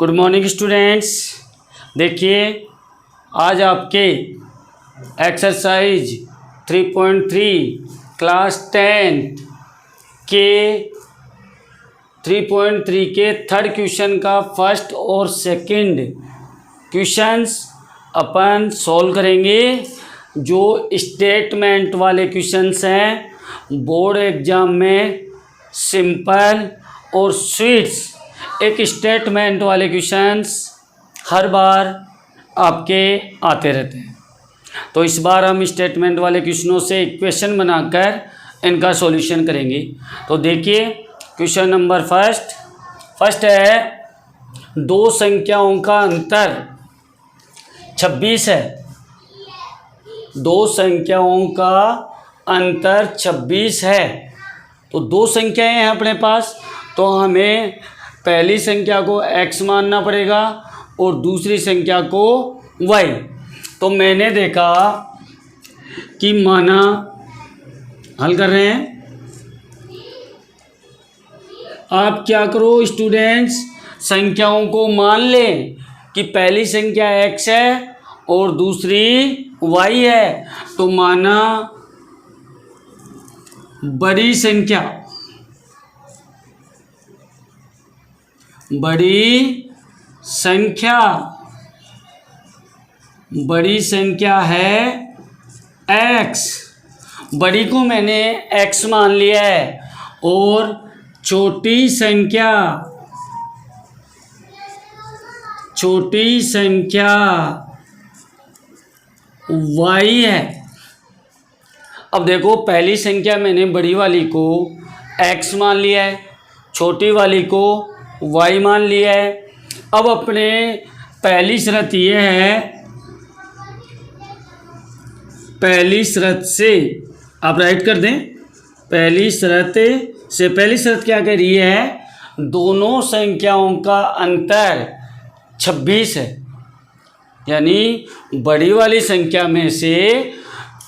Good morning students. देखिए आज आपके एक्सरसाइज 3.3 क्लास 10 के 3.3 के थर्ड क्वेश्चन का फर्स्ट और सेकंड क्वेश्चंस अपन सॉल्व करेंगे। जो स्टेटमेंट वाले क्वेश्चंस हैं बोर्ड एग्ज़ाम में सिंपल और स्वीट्स एक स्टेटमेंट वाले क्वेश्चंस हर बार आपके आते रहते हैं। तो इस बार हम स्टेटमेंट वाले क्वेश्चनों से इक्वेशन बनाकर इनका सॉल्यूशन करेंगे। तो देखिए क्वेश्चन नंबर फर्स्ट है, दो संख्याओं का अंतर 26 है। दो संख्याओं का अंतर 26 है। तो दो संख्याएं हैं अपने पास, तो हमें पहली संख्या को x मानना पड़ेगा और दूसरी संख्या को y। तो मैंने देखा कि माना हल कर रहे हैं। आप क्या करो स्टूडेंट्स, संख्याओं को मान लें कि पहली संख्या x है और दूसरी y है। तो माना बड़ी संख्या है x। बड़ी को मैंने x मान लिया है और छोटी संख्या y है। अब देखो पहली संख्या मैंने बड़ी वाली को x मान लिया है, छोटी वाली को y मान लिया है। अब अपने पहली शर्त ये है, पहली शर्त से आप राइट कर दें। पहली शर्त क्या कह रही है, दोनों संख्याओं का अंतर 26 है। यानी बड़ी वाली संख्या में से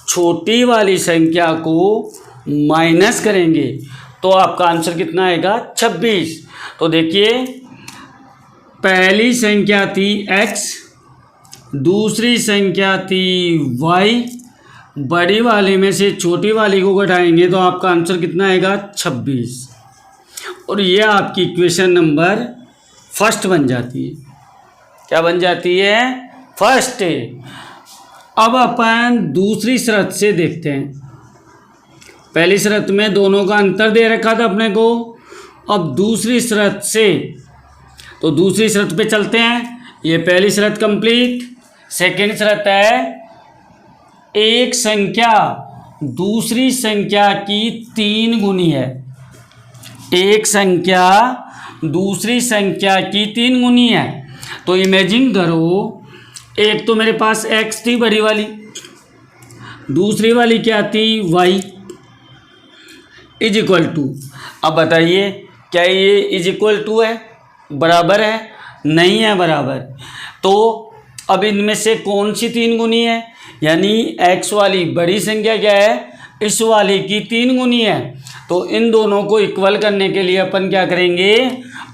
छोटी वाली संख्या को माइनस करेंगे तो आपका आंसर कितना आएगा, 26। तो देखिए पहली संख्या थी x, दूसरी संख्या थी y। बड़ी वाली में से छोटी वाली को घटाएंगे तो आपका आंसर कितना आएगा, 26। और ये आपकी इक्वेशन नंबर फर्स्ट बन जाती है। क्या बन जाती है, फर्स्ट। अब अपन दूसरी शर्त से देखते हैं। पहली शर्त में दोनों का अंतर दे रखा था अपने को। अब दूसरी शर्त से, तो दूसरी शर्त पे चलते हैं। ये पहली शर्त कंप्लीट। सेकंड शर्त है, एक संख्या दूसरी संख्या की 3 गुनी है। एक संख्या दूसरी संख्या की 3 गुनी है। तो इमेजिन करो, एक तो मेरे पास x थी बड़ी वाली, दूसरी वाली क्या थी, y इज इक्वल टू। अब बताइए क्या ये इज इक्वल टू है, बराबर है, नहीं है बराबर। तो अब इनमें से कौन सी 3 गुनी है, यानी x वाली बड़ी संख्या क्या है, इस वाली की 3 गुनी है। तो इन दोनों को इक्वल करने के लिए अपन क्या करेंगे,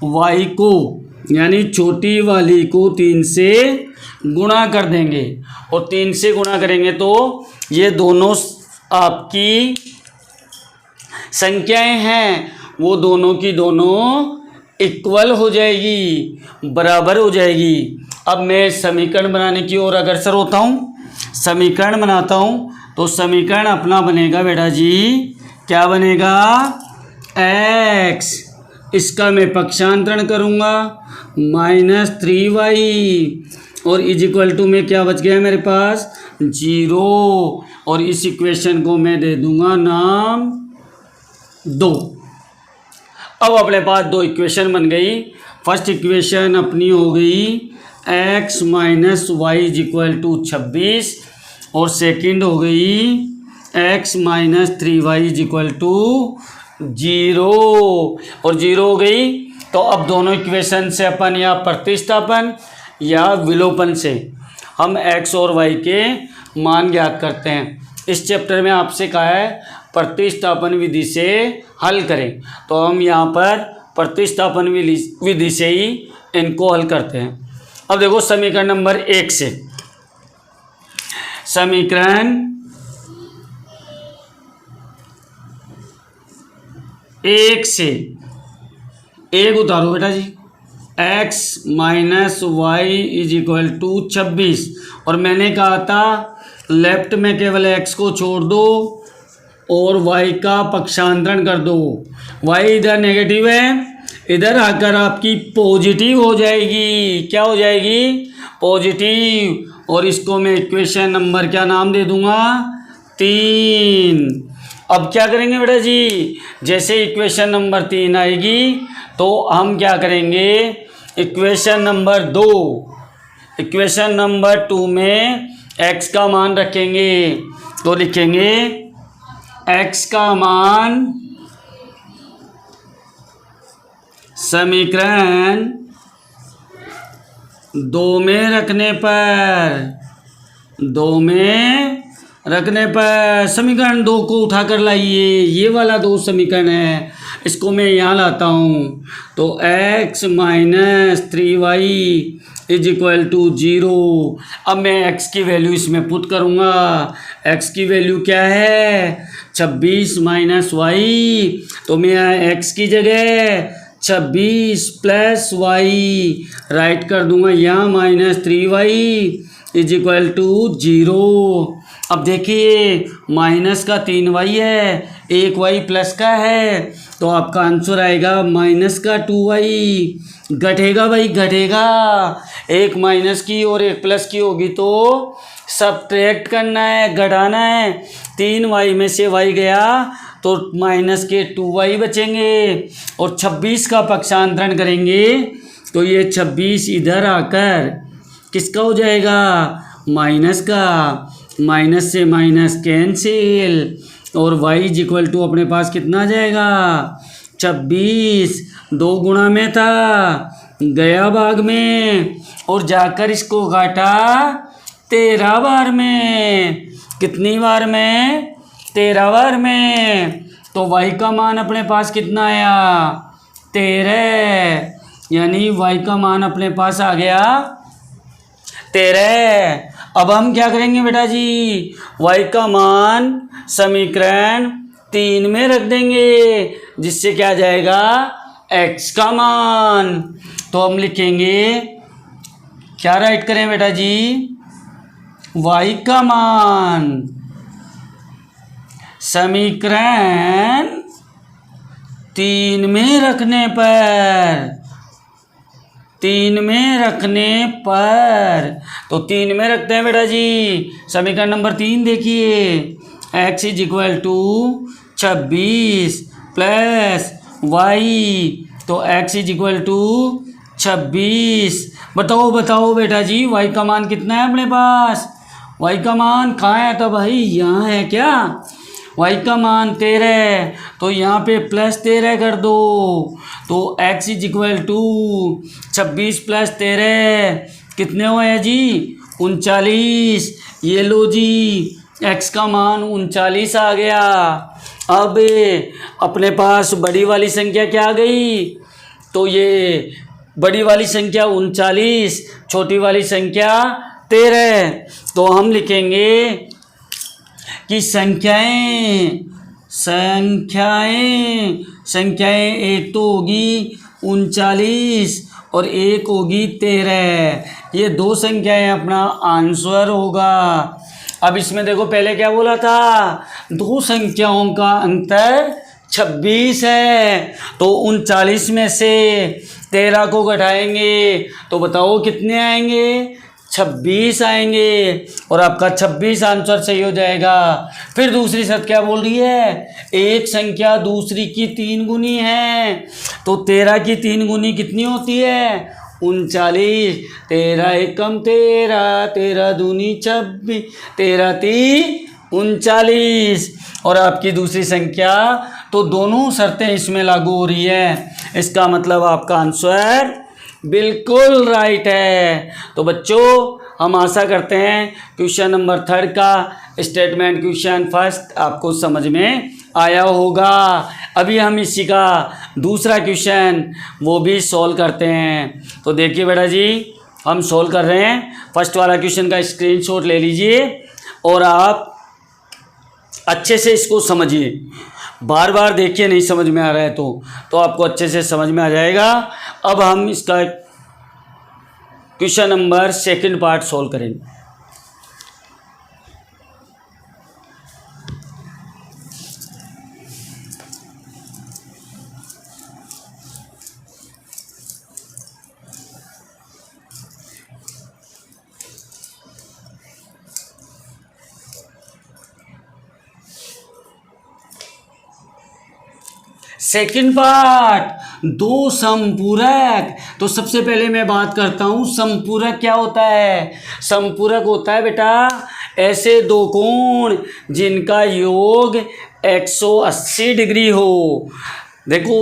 y को यानी छोटी वाली को 3 से गुणा कर देंगे। और 3 से गुणा करेंगे तो ये दोनों आपकी संख्याएं हैं, वो दोनों की दोनों इक्वल हो जाएगी, बराबर हो जाएगी। अब मैं समीकरण बनाने की ओर अग्रसर होता हूँ, समीकरण बनाता हूँ। तो समीकरण अपना बनेगा बेटा जी, क्या बनेगा, x, इसका मैं पक्षांतरण करूँगा -3y और इज इक्वल टू में क्या बच गया मेरे पास, 0। और इस इक्वेशन को मैं दे दूँगा नाम 2। अब अपने पास दो इक्वेशन बन गई। फर्स्ट इक्वेशन अपनी हो गई x minus y is equal to 26 और सेकंड हो गई x minus 3y is equal to 0 और 0 हो गई। तो अब दोनों इक्वेशन से अपन या प्रतिस्थापन या विलोपन से हम x और y के मान ज्ञात करते हैं। इस चैप्टर में आपसे कहा है प्रतिस्थापन विधि से हल करें, तो हम यहाँ पर प्रतिस्थापन विधि से ही इनको हल करते हैं। अब देखो समीकरण नंबर 1 से, समीकरण 1 से 1 उतारो बेटा जी, x minus y is equal to 26, और मैंने कहा था लेफ्ट में केवल x को छोड़ दो और y का पक्षांतरण कर दो। y इधर नेगेटिव है, इधर आकर आपकी पॉजिटिव हो जाएगी। क्या हो जाएगी? पॉजिटिव। और इसको मैं इक्वेशन नंबर क्या नाम दे दूंगा? 3। अब क्या करेंगे बेटा जी, जैसे इक्वेशन नंबर 3 आएगी तो हम क्या करेंगे, इक्वेशन नंबर 2, इक्वेशन नंबर 2 में x का मान रखेंगे। तो लिखेंगे x का मान समीकरण 2 में रखने पर समीकरण 2 को उठाकर लाइए। ये वाला 2 समीकरण है, इसको मैं यहाँ लाता हूँ। तो x minus 3y is equal to 0। अब मैं x की वैल्यू इसमें पुट करूँगा। x की वैल्यू क्या है? 26 माइनस y। तो मैं यहाँ x की जगह 26 प्लस y राइट कर दूंगा यहाँ, minus 3y is equal to 0। अब देखिए माइनस का 3y है, 1y प्लस का है, तो आपका आंसर आएगा माइनस का 2y। घटेगा भाई घटेगा, एक माइनस की और एक प्लस की होगी तो सब्ट्रैक्ट करना है, घटाना है। 3y में से y गया तो माइनस के 2y बचेंगे, और 26 का पक्षांतरण करेंगे तो ये 26 इधर आकर किसका हो जाएगा? माइनस का। माइनस से माइनस कैंसिल, और y इज इक्वल टू अपने पास कितना आ जाएगा? 26। 2 गुणा में था, गया भाग में, और जाकर इसको काटा 13 बार में। कितनी बार में? 13 बार में। तो y का मान अपने पास कितना आया? 13। यानी y का मान अपने पास आ गया 13। अब हम क्या करेंगे बेटा जी, y का मान समीकरण 3 में रख देंगे, जिससे क्या जाएगा? x का मान। तो हम लिखेंगे, क्या राइट करें बेटा जी? y का मान समीकरण 3 में रखने पर, 3 में रखने पर, तो 3 में रखते हैं बेटा जी। समीकरण नंबर 3 देखिए, x is equal to 26 plus y, तो x इज इक्वल टू 26। बताओ बेटा जी, y का मान कितना है अपने पास? y का मान कहाँ है? तो भाई यहाँ है क्या? y का मान 13, तो यहाँ पे प्लस 13 कर दो, तो x is equal to 26 plus 13 कितने हुए जी? 39। ये लो जी, x का मान 39 आ गया। अब अपने पास बड़ी वाली संख्या क्या आ गई? तो ये बड़ी वाली संख्या 39, छोटी वाली संख्या 13। तो हम लिखेंगे कि संख्याएं एक तो होगी 39 और एक होगी 13। ये 2 संख्याएं अपना आंसर होगा। अब इसमें देखो पहले क्या बोला था, 2 संख्याओं का अंतर 26 है, तो 39 में से 13 को घटाएंगे तो बताओ कितने आएंगे? 26 आएंगे, और आपका 26 आंसर सही हो जाएगा। फिर दूसरी शर्त क्या बोल रही है? एक संख्या दूसरी की 3 गुनी है, तो 13 की 3 गुनी कितनी होती है? 39। 13 एकम 13, 13 दूनी 26, 13 × 39, और आपकी दूसरी संख्या। तो दोनों शर्तें इसमें लागू हो रही है। इसका मतलब आपका आंसर बिल्कुल राइट है। तो बच्चों, हम आशा करते हैं क्वेश्चन नंबर 3 का स्टेटमेंट क्वेश्चन फर्स्ट आपको समझ में आया होगा। अभी हम इसी का दूसरा क्वेश्चन वो भी सॉल्व करते हैं। तो देखिए बेटा जी, हम सॉल्व कर रहे हैं। फर्स्ट वाला क्वेश्चन का स्क्रीनशॉट ले लीजिए और आप अच्छे से इसको समझिए। बार बार देखिए, नहीं समझ में आ रहा है तो आपको अच्छे से समझ में आ जाएगा। अब हम इसका question number second part solve करेंगे। सेकंड पार्ट, दो संपूरक। तो सबसे पहले मैं बात करता हूं संपूरक क्या होता है। संपूरक होता है बेटा ऐसे दो कोण जिनका योग 180 डिग्री हो। देखो,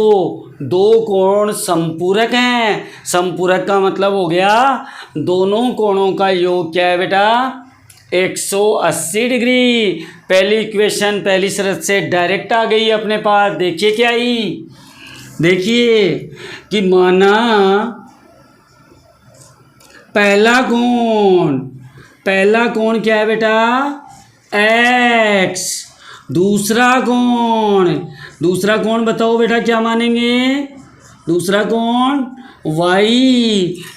दो कोण संपूरक हैं। संपूरक का मतलब हो गया दोनों कोणों का योग क्या है बेटा, 180 डिग्री। पहली इक्वेशन पहली शर्त से डायरेक्ट आ गई अपने पास। देखिए क्या आई, देखिए कि माना पहला कोण क्या है बेटा, x। दूसरा कोण बताओ बेटा क्या मानेंगे, दूसरा कोण y।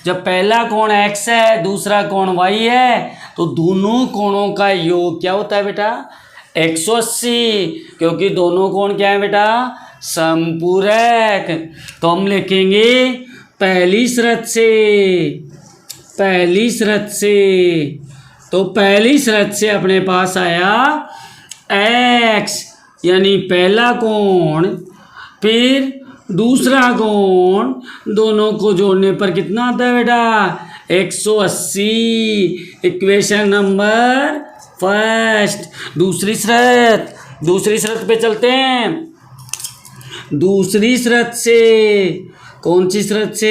जब पहला कोण x है, दूसरा कोण y है, तो दोनों कोणों का योग क्या होता है बेटा, 180। क्योंकि दोनों कोण क्या है बेटा, संपूरक। तो हम लिखेंगे पहली शर्त से अपने पास आया x, यानी पहला कोण फिर दूसरा कोण, दोनों को जोड़ने पर कितना आता है बेटा, 180। Equation number first. दूसरी शर्त पे चलते हैं। दूसरी शर्त से, कौन सी शर्त से,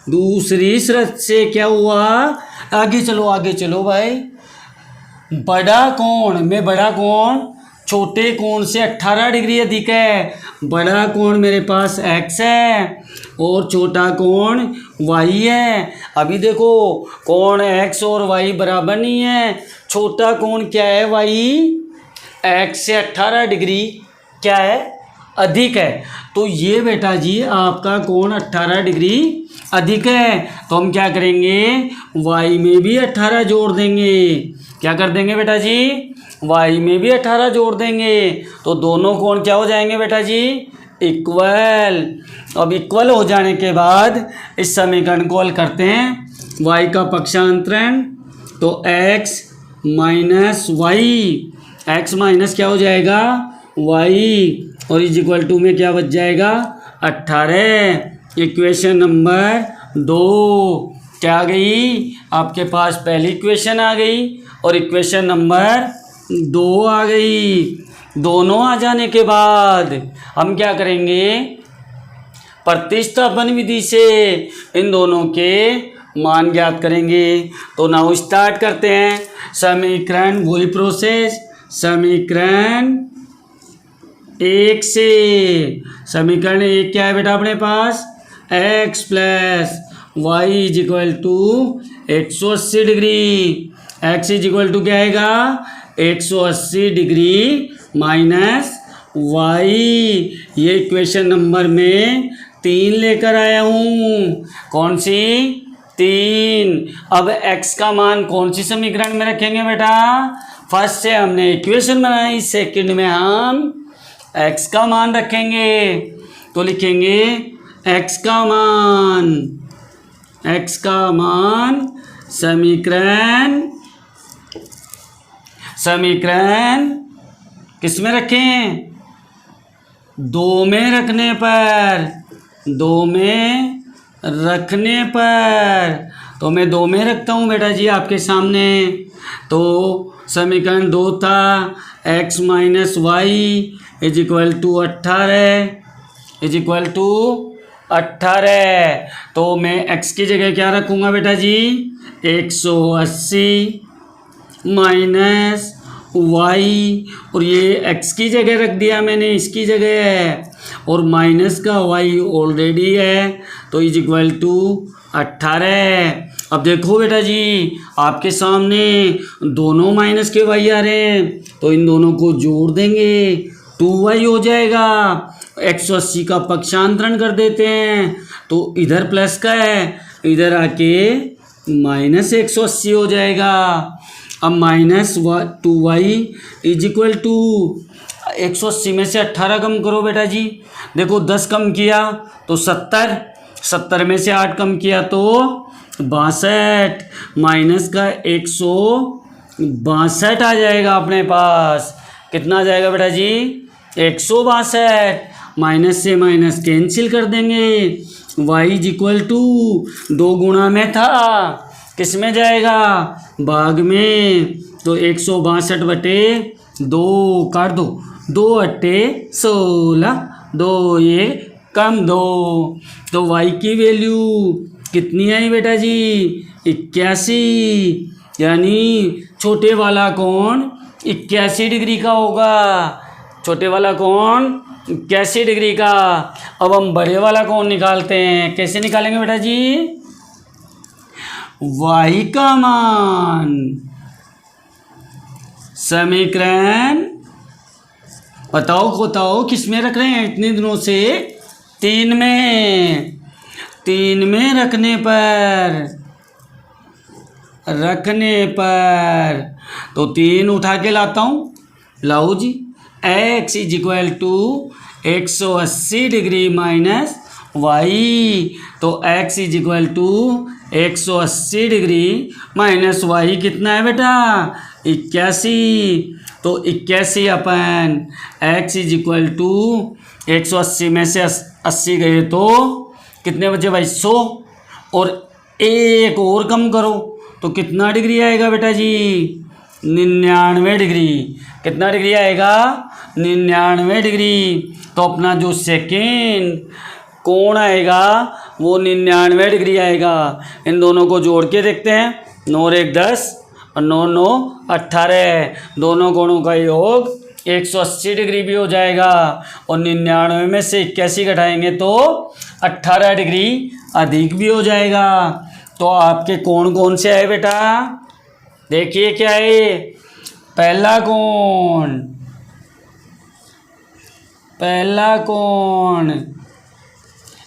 दूसरी शर्त से क्या हुआ, आगे चलो भाई। बड़ा कोण छोटे कोण से 18 डिग्री अधिक है। बड़ा कोण मेरे पास x है और छोटा कोण y है। अभी देखो, कोण x और y बराबर नहीं है। छोटा कोण क्या है, y x से 18 डिग्री क्या है, अधिक है। तो ये बेटा जी आपका कोण 18 डिग्री अधिक है। तो हम क्या करेंगे, y में भी 18 जोड़ देंगे। क्या कर देंगे बेटा जी, y में भी 18 जोड़ देंगे। तो दोनों कोण क्या हो जाएंगे बेटा जी, इक्वल। अब इक्वल हो जाने के बाद इस समीकरण को हल करते हैं। y का पक्षांतरण, तो x minus y, x minus क्या हो जाएगा, y, और इज इक्वल टू में क्या बच जाएगा, 18। इक्वेशन नंबर 2 क्या आ गई आपके पास, पहली इक्वेशन आ गई और इक्वेशन नंबर 2 आ गई। दोनों आ जाने के बाद हम क्या करेंगे, प्रतिस्थापन विधि से इन दोनों के मान ज्ञात करेंगे। तो नाउ स्टार्ट करते हैं समीकरण, वही प्रोसेस। समीकरण 1 से, समीकरण 1 क्या है बेटा अपने पास, x plus y is equal to 180 degree. x is equal to क्या आएगा, 180 डिग्री माइनस वाई। ये इक्वेशन नंबर में 3 लेकर आया हूँ। कौन सी, 3। अब x का मान कौन सी समीकरण में रखेंगे बेटा, फर्स्ट से हमने इक्वेशन बनाई, सेकंड में हम x का मान रखेंगे। तो लिखेंगे x का मान समीकरण किस में रखें, 2 में रखने पर। तो मैं 2 में रखता हूँ बेटा जी आपके सामने। तो समीकरण 2 था x minus y is equal to 18। तो मैं x की जगह क्या रखूँगा बेटा जी, 180 माइनस वाई, और ये एक्स की जगह रख दिया मैंने, इसकी जगह है, और माइनस का वाई ऑलरेडी है, तो इज इक्वल टू 18। अब देखो बेटा जी, आपके सामने दोनों माइनस के वाई आ रहे हैं, तो इन दोनों को जोड़ देंगे, 2y हो जाएगा। 180 का पक्षांतरण कर देते हैं, तो इधर प्लस का है, इधर आके माइनस 180 हो जाएगा। अब minus 2y is equal to 180 में से 18 कम करो बेटा जी, देखो 10 कम किया तो 70, 70 में से 8 कम किया तो 62, माइनस का 162 आ जाएगा अपने पास। कितना आ जाएगा बेटा जी? 162। माइनस से माइनस कैंसिल कर देंगे, y इज इक्वल टू 2 गुणा में था, किस में जाएगा? भाग में, तो 162 बटे 2 काट दो, 2 अट्टे 16, 2 ये कम 2, तो y की वैल्यू कितनी आई बेटा जी? 81, यानी छोटे वाला कोण 81 डिग्री का होगा। छोटे वाला कोण 81 डिग्री का। अब हम बड़े वाला कोण निकालते हैं, कैसे निकालेंगे बेटा जी? y का मान, समीकरण बताओ किस में रख रहे हैं इतने दिनों से? 3 में। 3 में रखने पर तो 3 उठा के लाता हूँ, लाओ जी। x is equal to 180 degree minus y, तो x is equal to 180 degree minus y कितना है बेटा? 81, तो 81 अपन x इज इक्वल टू 180 में से 80 गए तो कितने बचे भाई? 100, और एक और कम करो तो कितना डिग्री आएगा बेटा जी? 99 डिग्री। कितना डिग्री आएगा? 99 डिग्री। तो अपना जो सेकेंड कोण आएगा वो 99 डिग्री आएगा। इन दोनों को जोड़ के देखते हैं, 9 और 1 10 और 9 9 18, दोनों कोणों का योग 180 डिग्री भी हो जाएगा, और 99 में से 81 घटाएंगे तो 18 डिग्री अधिक भी हो जाएगा। तो आपके कोण कौन से आए बेटा? देखिए क्या है, पहला कोण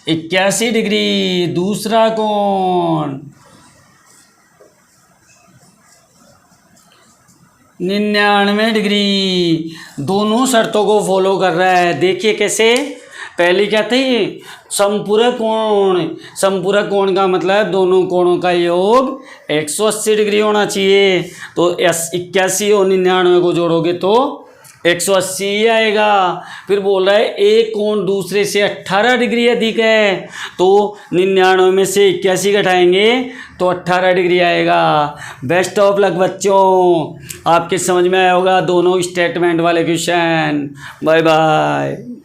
81 डिग्री, दूसरा कोण 99 डिग्री। दोनों शर्तों को फॉलो कर रहा है। देखिए कैसे, पहले क्या थी? समपूरक कोण का मतलब दोनों कोणों का योग 180 डिग्री होना चाहिए। तो 81 और 99 को जोड़ोगे तो 180 ही आएगा। फिर बोल रहा है एक कोण दूसरे से 18 डिग्री अधिक है, तो 99 में से 81 घटाएंगे तो 18 डिग्री आएगा। बेस्ट ऑफ लक बच्चों, आपके समझ में आया होगा दोनों स्टेटमेंट वाले क्वेश्चन। Bye bye.